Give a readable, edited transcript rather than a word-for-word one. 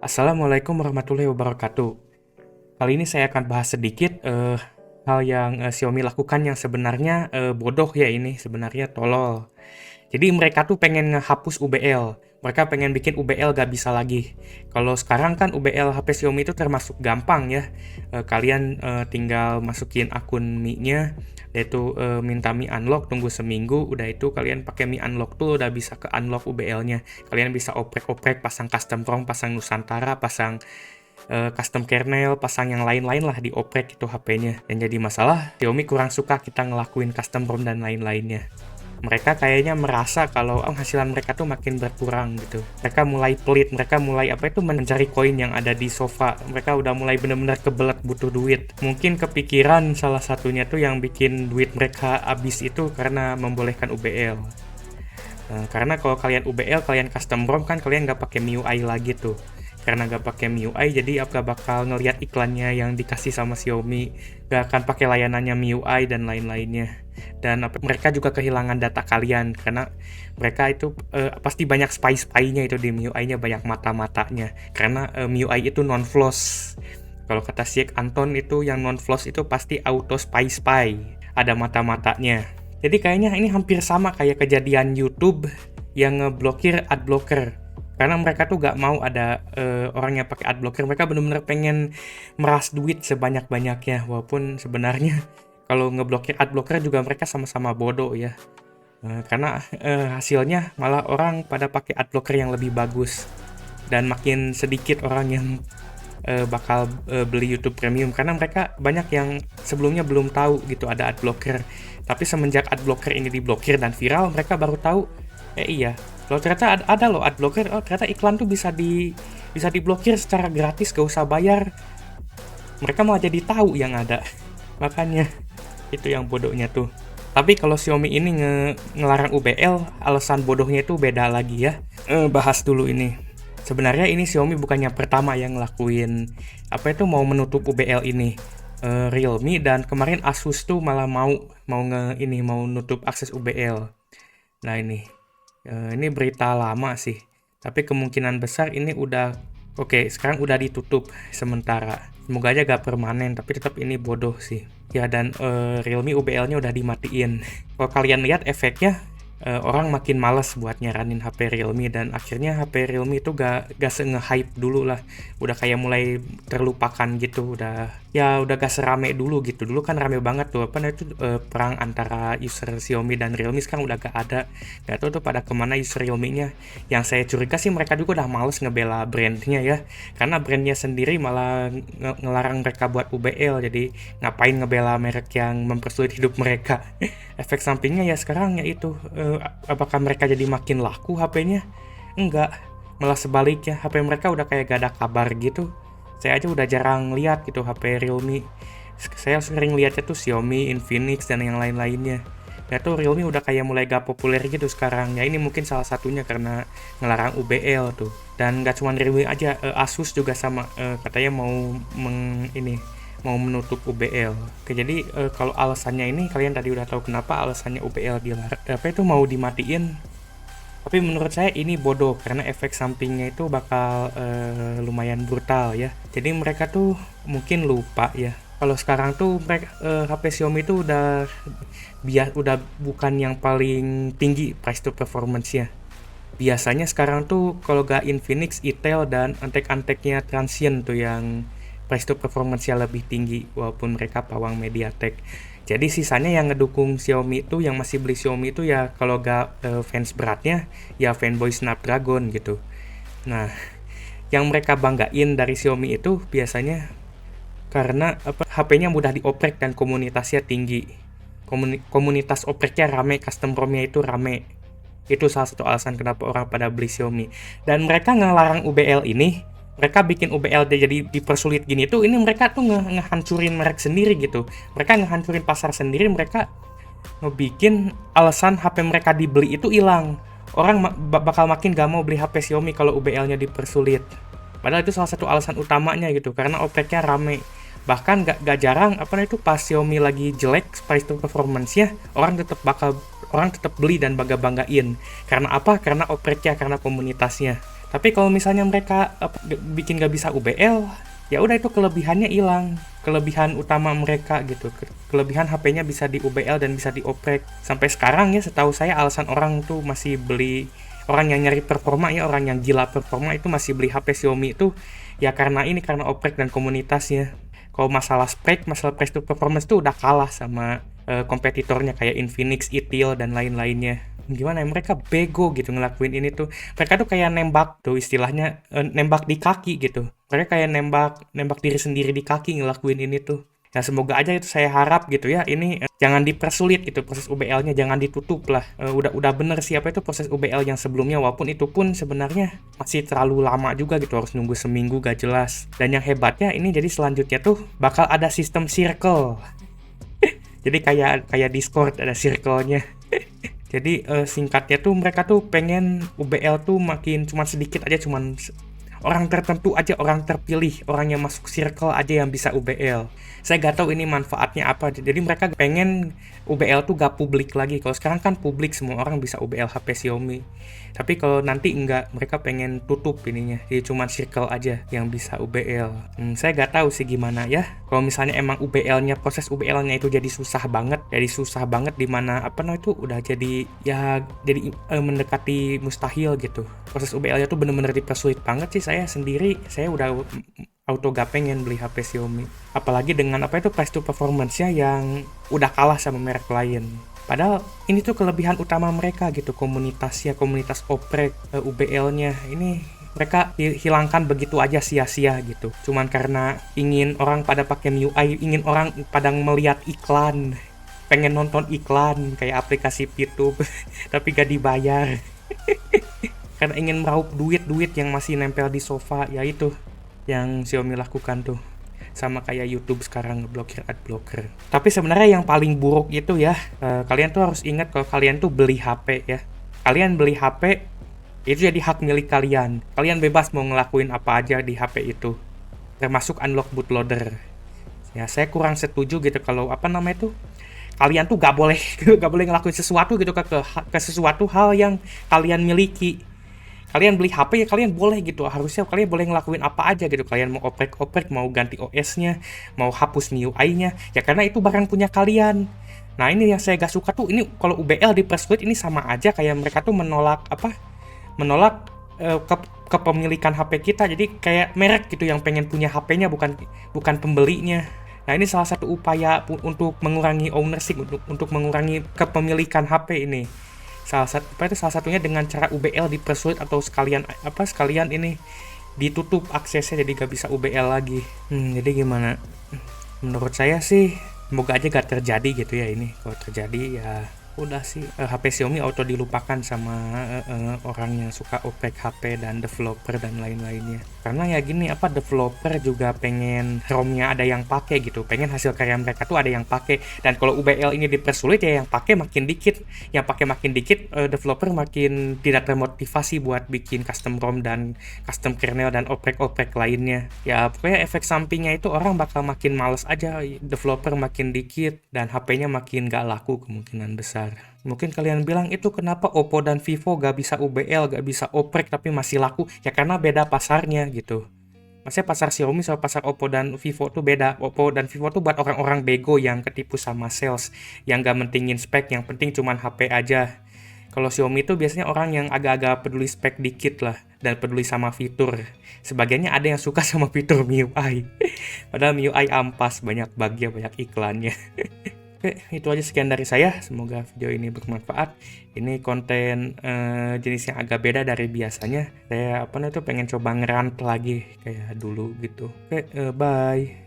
Assalamualaikum warahmatullahi wabarakatuh. Kali ini saya akan bahas sedikit hal yang Xiaomi lakukan yang sebenarnya bodoh ya, ini sebenarnya tolol. Jadi mereka tuh pengen ngehapus UBL. Mereka pengen bikin UBL gak bisa lagi. Kalau sekarang kan UBL HP Xiaomi itu termasuk gampang ya. Kalian tinggal masukin akun Mi-nya, yaitu minta Mi unlock, tunggu seminggu, udah itu kalian pakai Mi unlock tuh udah bisa ke unlock UBL-nya. Kalian bisa oprek-oprek, pasang custom ROM, pasang Nusantara, pasang custom kernel, pasang yang lain-lain lah, dioprek itu HP-nya. Dan jadi masalah, Xiaomi kurang suka kita ngelakuin custom ROM dan lain-lainnya. Mereka kayaknya merasa kalau penghasilan mereka tuh makin berkurang gitu. Mereka mulai pelit, mereka mulai mencari koin yang ada di sofa. Mereka udah mulai bener-bener kebelet butuh duit. Mungkin kepikiran salah satunya tuh yang bikin duit mereka habis itu karena membolehkan UBL. Karena kalau kalian UBL, kalian custom ROM kan kalian nggak pakai MIUI lagi tuh. Karena nggak pakai MIUI, jadi nggak bakal ngelihat iklannya yang dikasih sama Xiaomi, nggak akan pakai layanannya MIUI dan lain-lainnya. Dan mereka juga kehilangan data kalian, karena mereka itu pasti banyak spy-spy-nya itu di MIUI-nya, banyak mata-matanya. Karena MIUI itu non-flash. Kalau kata Syek Anton itu yang non-flash itu pasti auto spy-spy, ada mata-matanya. Jadi kayaknya ini hampir sama kayak kejadian YouTube yang ngeblokir adblocker. Karena mereka tuh gak mau ada orang yang pakai adblocker. Mereka benar-benar pengen meras duit sebanyak-banyaknya. Walaupun sebenarnya kalau ngeblokir adblocker juga mereka sama-sama bodoh ya. Karena hasilnya malah orang pada pakai adblocker yang lebih bagus. Dan makin sedikit orang yang bakal beli YouTube Premium. Karena mereka banyak yang sebelumnya belum tahu gitu ada adblocker. Tapi semenjak adblocker ini diblokir dan viral, mereka baru tahu, iya, loh ternyata ada loh adblocker, oh ternyata iklan tuh bisa diblokir secara gratis, gak usah bayar. Mereka malah jadi tahu yang ada. Makanya itu yang bodohnya tuh. Tapi kalau Xiaomi ini ngelarang UBL, alasan bodohnya itu beda lagi ya. Bahas dulu ini. Sebenarnya ini Xiaomi bukannya pertama yang ngelakuin mau menutup UBL ini. Realme dan kemarin Asus tuh malah mau nutup akses UBL. Nah ini berita lama sih, tapi kemungkinan besar ini udah sekarang udah ditutup sementara. Semoga aja gak permanen, tapi tetap ini bodoh sih. Ya dan Realme UBL-nya udah dimatiin. Kalau kalian lihat efeknya, orang makin males buat nyaranin HP Realme, dan akhirnya HP Realme itu gak se-nge-hype dulu lah. Udah kayak mulai terlupakan gitu, udah gak serame dulu gitu. Dulu kan rame banget tuh perang antara user Xiaomi dan Realme, sekarang udah gak ada. Gak tau tuh pada kemana user Realme-nya. Yang saya curiga sih mereka juga udah males ngebela brandnya ya, karena brandnya sendiri malah ngelarang mereka buat UBL. Jadi ngapain ngebela merek yang mempersulit hidup mereka. Efek sampingnya ya sekarang yaitu apakah mereka jadi makin laku HP-nya? Enggak, malah sebaliknya, HP mereka udah kayak gak ada kabar gitu. Saya aja udah jarang lihat gitu HP Realme. Saya sering lihatnya tuh Xiaomi, Infinix, dan yang lain-lainnya. Ya tuh Realme udah kayak mulai gak populer gitu sekarang. Ya ini mungkin salah satunya karena ngelarang UBL tuh. Dan gak cuma Realme aja, Asus juga sama, katanya mau menutup UBL. Jadi kalau alasannya ini kalian tadi udah tahu kenapa alasannya UBL mau dimatiin. Tapi menurut saya ini bodoh karena efek sampingnya itu bakal lumayan brutal ya. Jadi mereka tuh mungkin lupa ya. Kalau sekarang tuh mereka HP Xiaomi itu udah bukan yang paling tinggi price to performance-nya. Biasanya sekarang tuh kalau gak Infinix, Itel, dan antek-anteknya Transsion tuh yang price to performance-nya lebih tinggi, walaupun mereka pawang MediaTek. Jadi sisanya yang ngedukung Xiaomi itu, yang masih beli Xiaomi itu ya kalau gak fans beratnya, ya fanboy Snapdragon gitu. Nah, yang mereka banggain dari Xiaomi itu biasanya karena HP-nya mudah dioprek dan komunitasnya tinggi. Komunitas opreknya rame, custom ROM-nya itu rame. Itu salah satu alasan kenapa orang pada beli Xiaomi. Dan mereka ngelarang UBL ini, mereka bikin UBL jadi dipersulit gini tuh, ini mereka tuh ngehancurin merek sendiri gitu. Mereka ngehancurin pasar sendiri, mereka ngebikin alasan HP mereka dibeli itu hilang. Orang bakal makin gak mau beli HP Xiaomi kalau UBL-nya dipersulit. Padahal itu salah satu alasan utamanya gitu, karena opreknya rame. Bahkan gak jarang pas Xiaomi lagi jelek price to performance-nya, orang tetap beli dan bangga-banggain. Karena apa? Karena opreknya, karena komunitasnya. Tapi kalau misalnya mereka bikin nggak bisa UBL, ya udah itu kelebihannya hilang. Kelebihan utama mereka gitu. Kelebihan HP-nya bisa di UBL dan bisa dioprek. Sampai sekarang ya setahu saya alasan orang tuh masih beli, orang yang nyari performa ya, orang yang gila performa itu masih beli HP Xiaomi itu ya karena ini, karena oprek dan komunitasnya. Kalau masalah spek, masalah price to performance tuh udah kalah sama kompetitornya kayak Infinix, Itel dan lain-lainnya. Gimana ya, mereka bego gitu ngelakuin ini tuh. Mereka tuh kayak nembak tuh istilahnya, nembak di kaki gitu. Mereka kayak nembak diri sendiri di kaki ngelakuin ini tuh. Ya semoga aja itu, saya harap gitu ya, ini jangan dipersulit gitu proses UBL-nya, jangan ditutup lah. Udah bener sih apa itu proses UBL yang sebelumnya, walaupun itu pun sebenarnya masih terlalu lama juga gitu, harus nunggu seminggu gak jelas. Dan yang hebatnya ini jadi selanjutnya tuh bakal ada sistem circle. Jadi kayak Discord ada circle-nya. Jadi singkatnya tuh mereka tuh pengen UBL tuh makin cuman sedikit aja, cuman orang tertentu aja, orang terpilih, orang yang masuk circle aja yang bisa UBL. Saya gak tahu ini manfaatnya apa. Jadi mereka pengen UBL tuh gak publik lagi. Kalau sekarang kan publik, semua orang bisa UBL HP Xiaomi. Tapi kalau nanti enggak, mereka pengen tutup ininya. Jadi cuma circle aja yang bisa UBL. Saya gak tahu sih gimana ya. Kalau misalnya emang UBL-nya, proses UBL-nya itu jadi susah banget dimana apa namanya itu udah jadi ya jadi mendekati mustahil gitu. Proses UBL-nya tuh bener-bener dipersulit banget sih. Saya sendiri, saya udah auto gak pengen beli HP Xiaomi. Apalagi dengan apa itu price to performance-nya yang udah kalah sama merek lain. Padahal ini tuh kelebihan utama mereka gitu, komunitasnya, komunitas oprek, UBL-nya. Ini mereka hilangkan begitu aja sia-sia gitu. Cuman karena ingin orang pada pakai MIUI, ingin orang pada melihat iklan, pengen nonton iklan kayak aplikasi YouTube tapi gak dibayar. Karena ingin meraup duit yang masih nempel di sofa, ya itu yang Xiaomi lakukan tuh. Sama kayak YouTube sekarang ngeblokir adblocker. Tapi sebenarnya yang paling buruk itu ya, kalian tuh harus ingat kalau kalian tuh beli HP ya. Kalian beli HP itu jadi hak milik kalian. Kalian bebas mau ngelakuin apa aja di HP itu, termasuk unlock bootloader. Ya saya kurang setuju gitu kalau apa namanya tuh, kalian tuh gak boleh gak boleh ngelakuin sesuatu gitu ke sesuatu hal yang kalian miliki. Kalian beli HP ya kalian boleh gitu, harusnya kalian boleh ngelakuin apa aja gitu. Kalian mau oprek-oprek, mau ganti OS-nya, mau hapus MIUI-nya, ya karena itu barang punya kalian. Nah ini yang saya gak suka tuh, ini kalau UBL dipersulit ini sama aja kayak mereka tuh menolak kepemilikan HP kita. Jadi kayak merek gitu yang pengen punya HP-nya, bukan pembelinya. Nah ini salah satu upaya untuk mengurangi ownership, untuk mengurangi kepemilikan HP ini. Salah satunya dengan cara UBL dipersulit atau sekalian ini ditutup aksesnya jadi gak bisa UBL lagi. Jadi gimana? Menurut saya sih semoga aja gak terjadi gitu ya ini. Kalau terjadi ya udah sih HP Xiaomi auto dilupakan sama orang yang suka oprek HP dan developer dan lain-lainnya. Karena ya gini, developer juga pengen ROM-nya ada yang pakai gitu, pengen hasil karya mereka tuh ada yang pakai. Dan kalau UBL ini dipersulit ya yang pakai makin dikit, developer makin tidak termotivasi buat bikin custom ROM dan custom kernel dan oprek-oprek lainnya. Ya pokoknya efek sampingnya itu orang bakal makin males aja, developer makin dikit dan HP-nya makin gak laku kemungkinan besar. Mungkin kalian bilang itu kenapa Oppo dan Vivo gak bisa UBL, gak bisa oprek tapi masih laku? Ya karena beda pasarnya gitu. Maksudnya pasar Xiaomi sama pasar Oppo dan Vivo tuh beda. Oppo dan Vivo tuh buat orang-orang bego yang ketipu sama sales, yang gak mentingin spek, yang penting cuman HP aja. Kalau Xiaomi tuh biasanya orang yang agak-agak peduli spek dikit lah, dan peduli sama fitur. Sebagiannya ada yang suka sama fitur MIUI. Padahal MIUI ampas, banyak bugnya, banyak iklannya. Oke, itu aja sekian dari saya. Semoga video ini bermanfaat. Ini konten jenis yang agak beda dari biasanya. Saya pengen coba ngerant lagi kayak dulu gitu. Oke, bye.